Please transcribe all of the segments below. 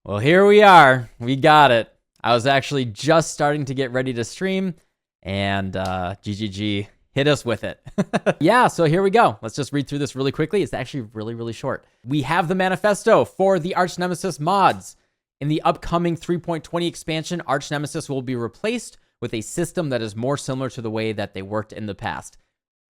Well, here we are. We got it. I was actually just starting to get ready to stream, and GGG hit us with it. Yeah, so here we go. Let's just read through this really quickly. It's actually really, really short. We have the manifesto for the ArchNemesis mods. In the upcoming 3.20 expansion, ArchNemesis will be replaced with a system that is more similar to the way that they worked in the past.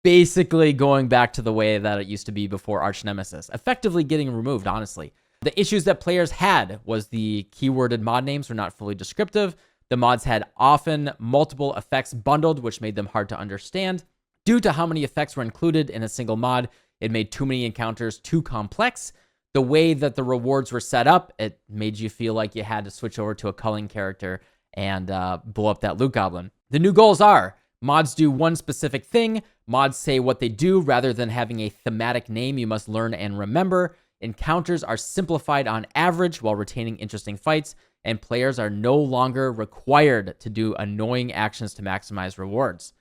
Basically going back to the way that it used to be before ArchNemesis. Effectively getting removed, honestly. The issues that players had was the keyworded mod names were not fully descriptive. The mods had often multiple effects bundled, which made them hard to understand. Due to how many effects were included in a single mod, it made too many encounters too complex. The way that the rewards were set up, it made you feel like you had to switch over to a culling character and blow up that loot goblin. The new goals are: mods do one specific thing. Mods say what they do rather than having a thematic name you must learn and remember. Encounters are simplified on average while retaining interesting fights, and players are no longer required to do annoying actions to maximize rewards.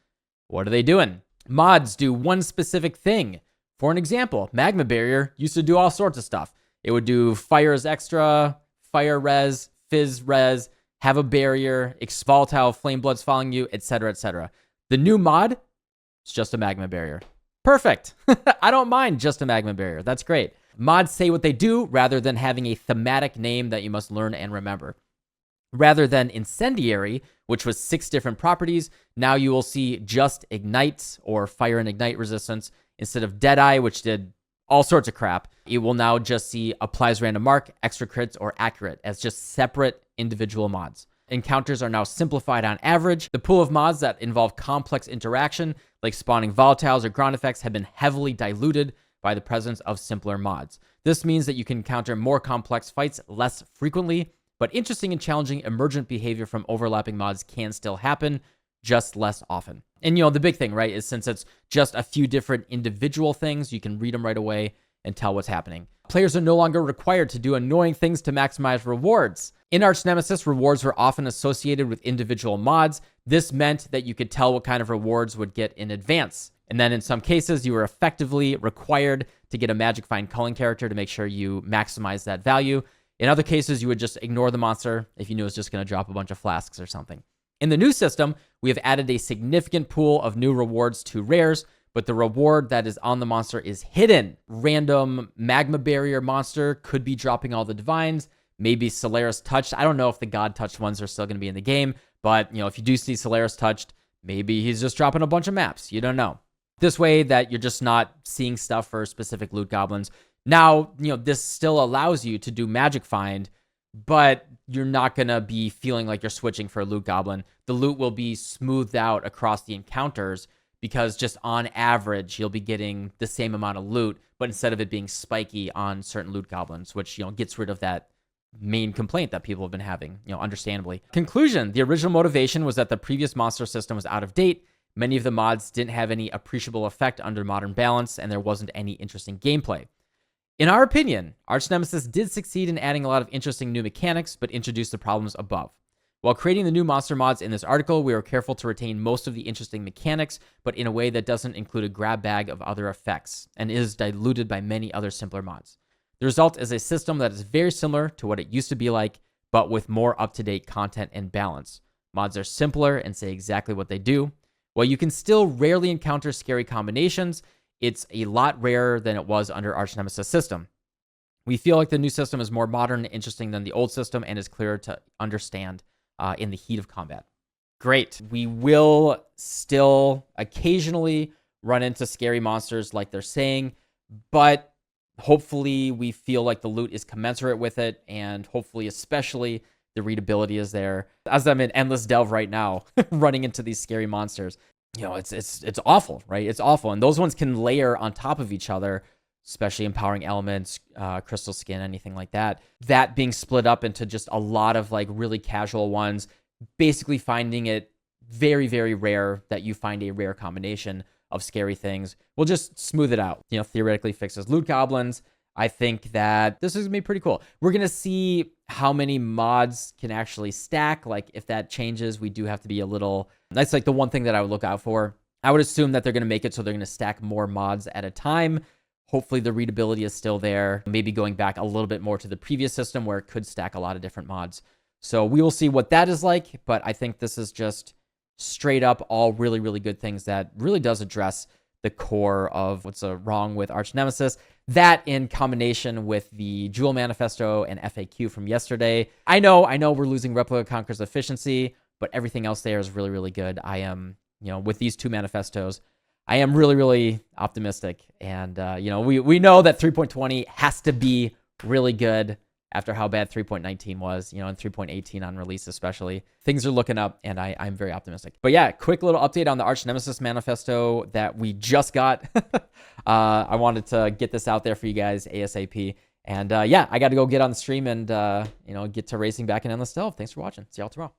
What are they doing? Mods do one specific thing. For an example, Magma Barrier used to do all sorts of stuff. It would do fire as extra, fire res, fizz res, have a barrier, expultile, flame bloods following you, etc., etc. The new mod is just a Magma Barrier. Perfect. I don't mind just a Magma Barrier. That's great. Mods say what they do rather than having a thematic name that you must learn and remember. Rather than Incendiary, which was 6 different properties, now you will see just Ignite or Fire and Ignite resistance instead of Deadeye, which did all sorts of crap. It will now just see Applies Random Mark, Extra Crits, or Accurate as just separate individual mods. Encounters are now simplified on average. The pool of mods that involve complex interaction, like spawning volatiles or ground effects, have been heavily diluted by the presence of simpler mods. This means that you can encounter more complex fights less frequently, but interesting and challenging emergent behavior from overlapping mods can still happen, just less often. And the big thing, right, is since it's just a few different individual things, you can read them right away and tell what's happening. Players are no longer required to do annoying things to maximize rewards. In ArchNemesis, rewards were often associated with individual mods. This meant that you could tell what kind of rewards would get in advance. And then in some cases, you were effectively required to get a Magic Find culling character to make sure you maximize that value. In other cases, you would just ignore the monster if you knew it was just going to drop a bunch of flasks or something. In the new system, we have added a significant pool of new rewards to rares, but the reward that is on the monster is hidden. Random Magma Barrier monster could be dropping all the Divines, maybe Solaris Touched. I don't know if the God Touched ones are still going to be in the game, but if you do see Solaris Touched, maybe he's just dropping a bunch of maps. You don't know. This way that you're just not seeing stuff for specific loot goblins. Now, this still allows you to do Magic Find, but you're not going to be feeling like you're switching for a loot goblin. The loot will be smoothed out across the encounters because just on average, you'll be getting the same amount of loot, but instead of it being spiky on certain loot goblins, which, gets rid of that main complaint that people have been having, understandably. Conclusion: the original motivation was that the previous monster system was out of date. Many of the mods didn't have any appreciable effect under modern balance, and there wasn't any interesting gameplay. In our opinion, ArchNemesis did succeed in adding a lot of interesting new mechanics, but introduced the problems above. While creating the new monster mods in this article, we were careful to retain most of the interesting mechanics, but in a way that doesn't include a grab bag of other effects, and is diluted by many other simpler mods. The result is a system that is very similar to what it used to be like, but with more up-to-date content and balance. Mods are simpler and say exactly what they do. While you can still rarely encounter scary combinations, it's a lot rarer than it was under ArchNemesis system. We feel like the new system is more modern and interesting than the old system and is clearer to understand in the heat of combat. Great. We will still occasionally run into scary monsters like they're saying, but hopefully we feel like the loot is commensurate with it, and hopefully especially the readability is there. As I'm in Endless Delve right now, running into these scary monsters, it's awful, right? It's awful. And those ones can layer on top of each other, especially Empowering Elements, Crystal Skin, anything like that. That being split up into just a lot of like really casual ones, basically finding it very, very rare that you find a rare combination of scary things. We'll just smooth it out. Theoretically fixes loot goblins. I think that this is going to be pretty cool. We're going to see how many mods can actually stack. Like if that changes, we do have to be a little... That's like the one thing that I would look out for. I would assume that they're going to make it so they're going to stack more mods at a time. Hopefully the readability is still there, maybe going back a little bit more to the previous system where it could stack a lot of different mods. So we will see what that is like, but I think this is just straight up all really, really good things that really does address the core of what's wrong with ArchNemesis. That in combination with the Joule Manifesto and FAQ from yesterday. I know we're losing Replica Conqueror's efficiency, but everything else there is really, really good. I am, with these two manifestos, I am really, really optimistic. And, we know that 3.20 has to be really good after how bad 3.19 was, and 3.18 on release especially. Things are looking up, and I'm very optimistic. But yeah, quick little update on the ArchNemesis manifesto that we just got. I wanted to get this out there for you guys ASAP. And yeah, I got to go get on the stream and, get to racing back in Endless Delve. Thanks for watching. See y'all tomorrow.